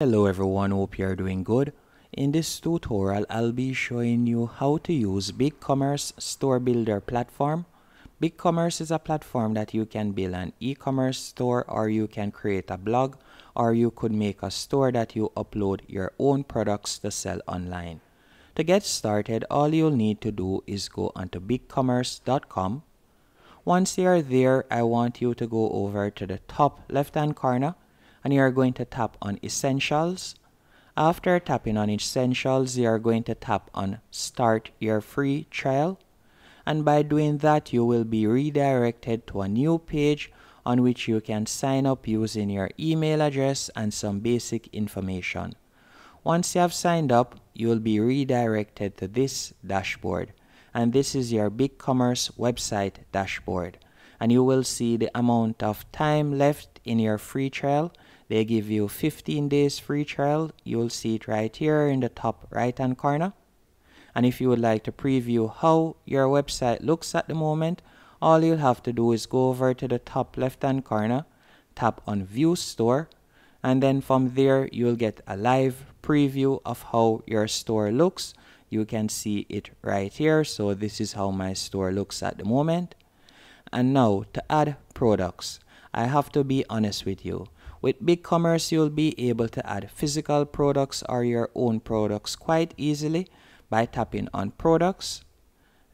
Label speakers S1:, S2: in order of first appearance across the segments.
S1: Hello everyone, hope you are doing good. In this tutorial, I'll be showing you how to use Bigcommerce Store Builder platform. Bigcommerce is a platform that you can build an e-commerce store, or you can create a blog, or you could make a store that you upload your own products to sell online. To get started, all you'll need to do is go onto bigcommerce.com. Once you are there, I want you to go over to the top left-hand corner and you are going to tap on Essentials. After tapping on Essentials, you are going to tap on Start Your Free Trial. And by doing that, you will be redirected to a new page on which you can sign up using your email address and some basic information. Once you have signed up, you will be redirected to this dashboard. And this is your Bigcommerce website dashboard. And you will see the amount of time left in your free trial. They give you 15 days free trial. You will see it right here in the top right hand corner. And if you would like to preview how your website looks at the moment, all you'll have to do is go over to the top left hand corner, tap on View Store, and then from there you'll get a live preview of how your store looks. You can see it right here. So this is how my store looks at the moment. And now to add products, I have to be honest with you. With Bigcommerce, you'll be able to add physical products or your own products quite easily by tapping on Products.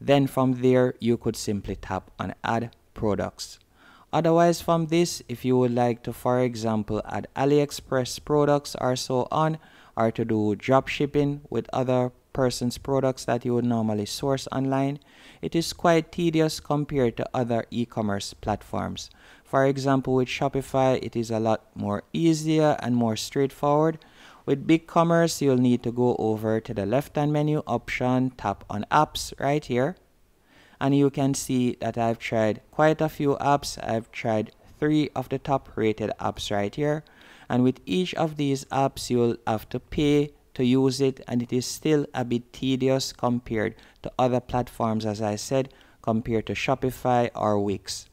S1: Then from there, you could simply tap on Add Products. Otherwise, from this, if you would like to, for example, add AliExpress products or so on, or to do drop shipping with other person's products that you would normally source online, it is quite tedious compared to other e-commerce platforms. For example, with Shopify, it is a lot more easier and more straightforward. With Bigcommerce, you'll need to go over to the left-hand menu option, tap on Apps right here. And you can see that I've tried quite a few apps. I've tried 3 of the top rated apps right here. And with each of these apps, you'll have to pay to use it, and it is still a bit tedious compared to other platforms, as I said, compared to Shopify or Wix.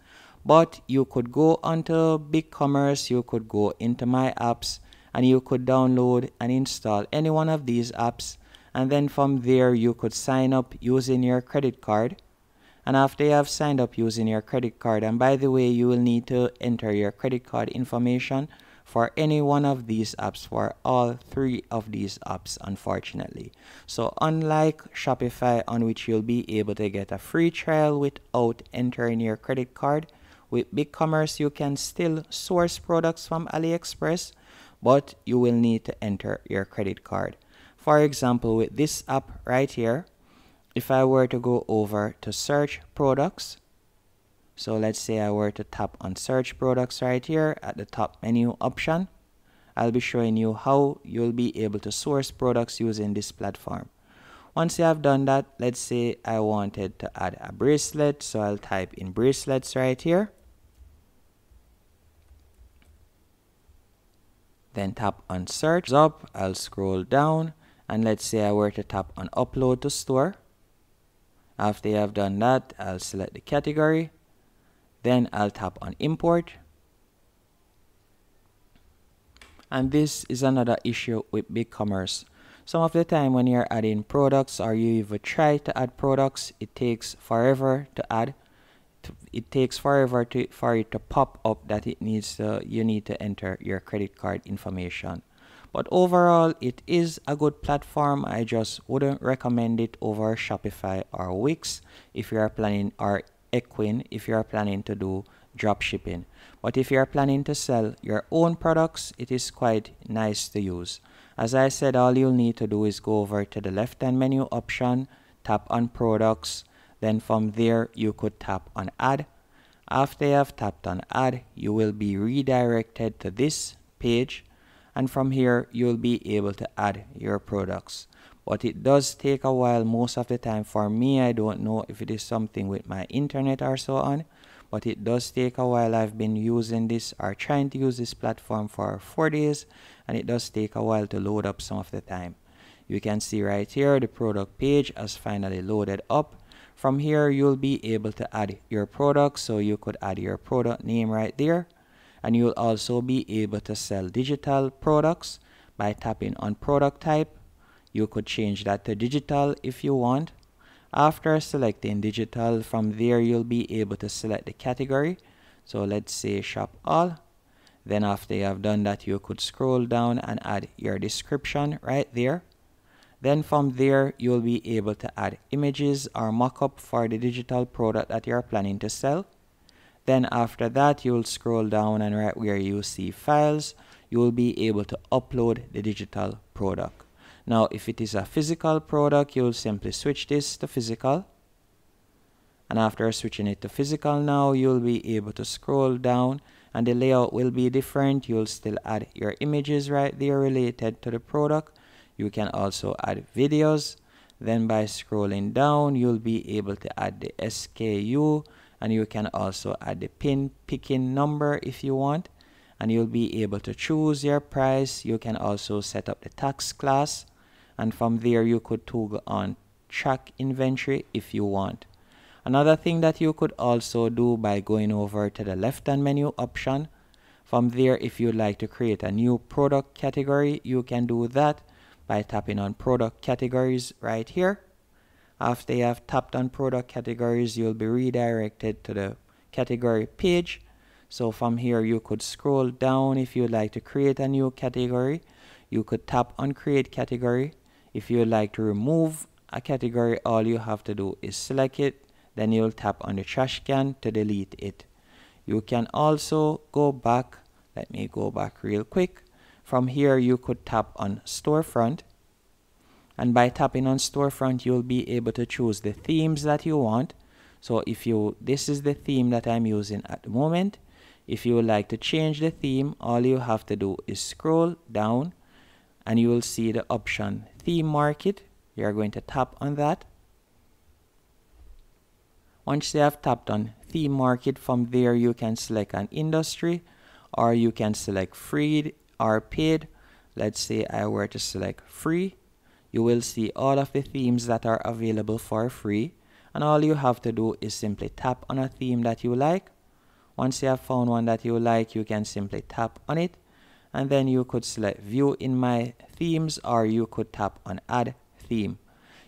S1: But you could go onto Bigcommerce, you could go into My Apps, and you could download and install any one of these apps, and then from there you could sign up using your credit card. And after you have signed up using your credit card, and by the way, you will need to enter your credit card information for any one of these apps, for all 3 of these apps, unfortunately. So unlike Shopify, on which you'll be able to get a free trial without entering your credit card, with Bigcommerce you can still source products from AliExpress, but you will need to enter your credit card. For example, with this app right here, if I were to go over to search products, so let's say I were to tap on search products right here at the top menu option, I'll be showing you how you'll be able to source products using this platform. Once you have done that, let's say I wanted to add a bracelet, so I'll type in bracelets right here. Then tap on search up, I'll scroll down, and let's say I were to tap on upload to store. After you have done that, I'll select the category. Then I'll tap on import. And this is another issue with Bigcommerce. Some of the time when you're adding products, or you even try to add products, it takes forever to add. It takes forever for it to pop up that you need to enter your credit card information. But overall, it is a good platform. I just wouldn't recommend it over Shopify or Wix if you are planning, or Equine if you are planning to do drop shipping. But if you are planning to sell your own products, it is quite nice to use. As I said, all you'll need to do is go over to the left-hand menu option, tap on products, then from there you could tap on add. After you have tapped on add, you will be redirected to this page, and from here you'll be able to add your products. But it does take a while most of the time. For me, I don't know if it is something with my internet or so on, but it does take a while. I've been using this, or trying to use this platform, for 4 days, and it does take a while to load up some of the time. You can see right here the product page has finally loaded up. From here you'll be able to add your products, so you could add your product name right there, and you'll also be able to sell digital products by tapping on product type. You could change that to digital if you want. After selecting digital, from there you'll be able to select the category. So let's say shop all. Then after you have done that, you could scroll down and add your description right there. Then from there, you'll be able to add images or mock-up for the digital product that you're planning to sell. Then after that, you'll scroll down, and right where you see files, you'll be able to upload the digital product. Now, if it is a physical product, you'll simply switch this to physical. And after switching it to physical now, you'll be able to scroll down and the layout will be different. You'll still add your images right there related to the product. You can also add videos. Then by scrolling down, you'll be able to add the SKU, and you can also add the pin picking number if you want. And you'll be able to choose your price. You can also set up the tax class. And from there, you could toggle on track inventory if you want. Another thing that you could also do by going over to the left-hand menu option. From there, if you'd like to create a new product category, you can do that by tapping on product categories right here. After you have tapped on product categories, you'll be redirected to the category page. So from here, you could scroll down. If you'd like to create a new category, you could tap on create category. If you'd like to remove a category, all you have to do is select it. Then you'll tap on the trash can to delete it. You can also go back. Let me go back real quick. From here, you could tap on storefront. And by tapping on storefront, you'll be able to choose the themes that you want. So this is the theme that I'm using at the moment. If you would like to change the theme, all you have to do is scroll down and you will see the option theme market. You're going to tap on that. Once you have tapped on theme market, from there you can select an industry, or you can select free or paid. Let's say I were to select free. You will see all of the themes that are available for free, and all you have to do is simply tap on a theme that you like. Once you have found one that you like, you can simply tap on it, and then you could select view in my themes, or you could tap on add theme.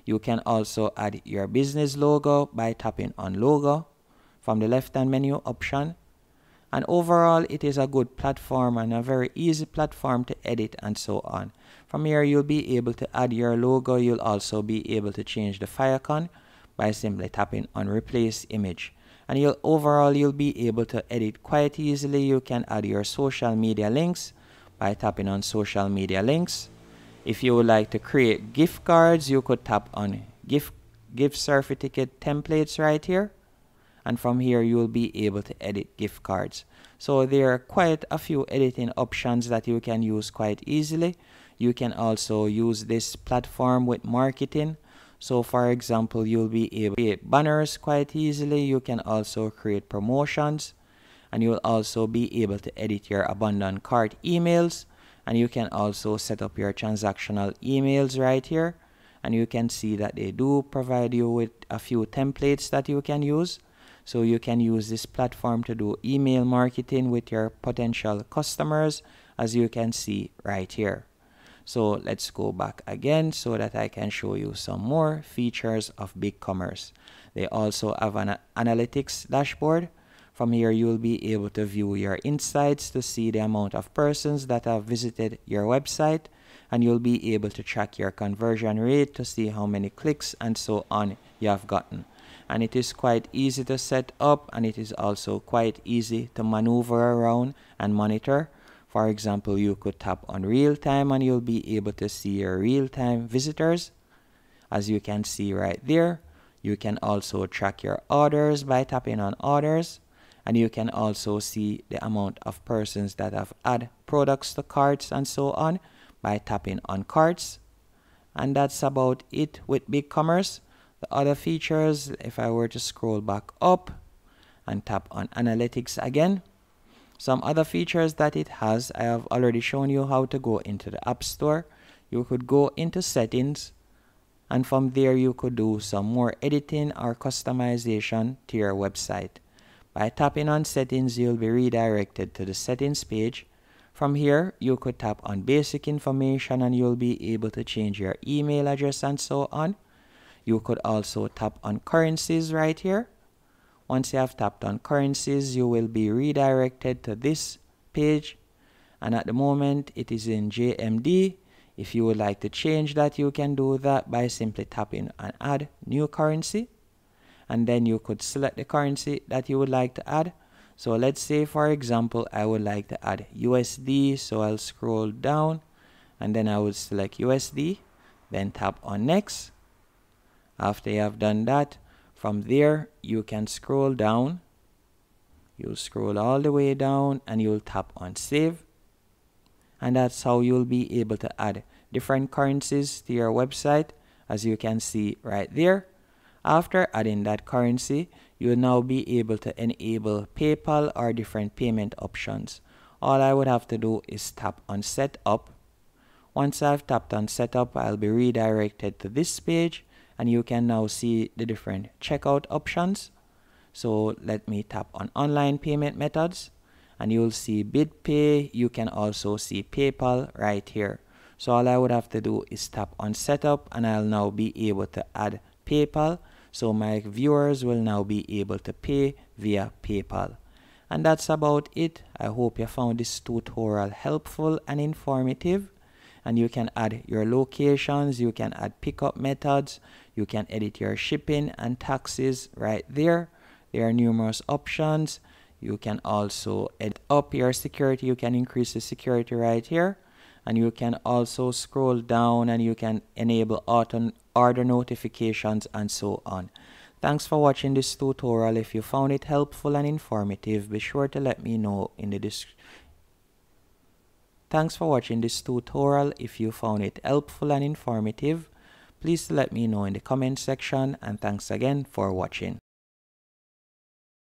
S1: You can also add your business logo by tapping on logo from the left-hand menu option. And overall, it is a good platform and a very easy platform to edit and so on. From here, you'll be able to add your logo. You'll also be able to change the file icon by simply tapping on replace image. And you'll be able to edit quite easily. You can add your social media links by tapping on social media links. If you would like to create gift cards, you could tap on gift certificate templates right here. And from here, you will be able to edit gift cards. So there are quite a few editing options that you can use quite easily. You can also use this platform with marketing. So for example, you'll be able to create banners quite easily. You can also create promotions. And you'll also be able to edit your abandoned cart emails. And you can also set up your transactional emails right here. And you can see that they do provide you with a few templates that you can use. So you can use this platform to do email marketing with your potential customers, as you can see right here. So let's go back again so that I can show you some more features of Bigcommerce. They also have an analytics dashboard. From here, you will be able to view your insights to see the amount of persons that have visited your website, and you'll be able to track your conversion rate to see how many clicks and so on you have gotten. And it is quite easy to set up, and it is also quite easy to maneuver around and monitor. For example, you could tap on real time and you'll be able to see your real-time visitors, as you can see right there. You can also track your orders by tapping on orders. And you can also see the amount of persons that have added products to carts and so on by tapping on carts. And that's about it with Bigcommerce. The other features, if I were to scroll back up and tap on analytics again, some other features that it has, I have already shown you how to go into the App Store. You could go into settings, and from there you could do some more editing or customization to your website. By tapping on settings, you'll be redirected to the settings page. From here, you could tap on basic information and you'll be able to change your email address and so on. You could also tap on currencies right here. Once you have tapped on currencies, you will be redirected to this page. And at the moment, it is in JMD. If you would like to change that, you can do that by simply tapping on add new currency. And then you could select the currency that you would like to add. So let's say, for example, I would like to add USD. So I'll scroll down and then I would select USD, then tap on next. After you have done that, from there, you can scroll down. You'll scroll all the way down and you'll tap on save. And that's how you'll be able to add different currencies to your website, as you can see right there. After adding that currency, you'll now be able to enable PayPal or different payment options. All I would have to do is tap on setup. Once I've tapped on setup, I'll be redirected to this page and you can now see the different checkout options. So let me tap on online payment methods and you'll see BidPay. You can also see PayPal right here. So all I would have to do is tap on setup and I'll now be able to add PayPal. So my viewers will now be able to pay via PayPal. And that's about it. I hope you found this tutorial helpful and informative. And you can add your locations, you can add pickup methods, you can edit your shipping and taxes right there. There are numerous options. You can also edit up your security. You can increase the security right here. And you can also scroll down and you can enable auto order notifications and so on. Thanks for watching this tutorial. If you found it helpful and informative, be sure to let me know in the description. Thanks for watching this tutorial. If you found it helpful and informative, please let me know in the comment section, and thanks again for watching.